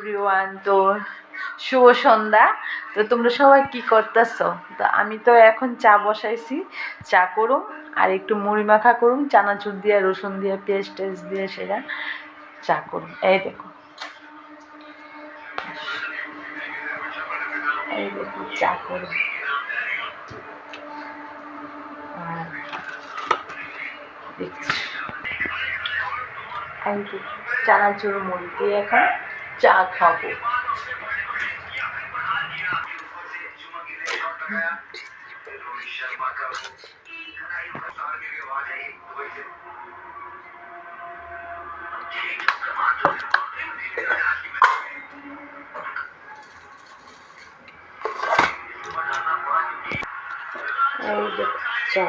Everyone, তো শুভ সন্ধ্যা। তো তোমরা সবাই কি করতেছো? তো আমি তো এখন চা বসাইছি, চা করুম আর একটু মুড়ি মাখা করুম, চানাচুর দিয়ে রসুন দিয়ে পেঁয়াজ টেস্ট দিয়ে সেটা চা করুম। এই দেখো, এই দেখো চা করুম। আর দেখছি এই যে চানাচুর মুড়ি দিয়ে এখন চা খাবো। এই দেখো চা।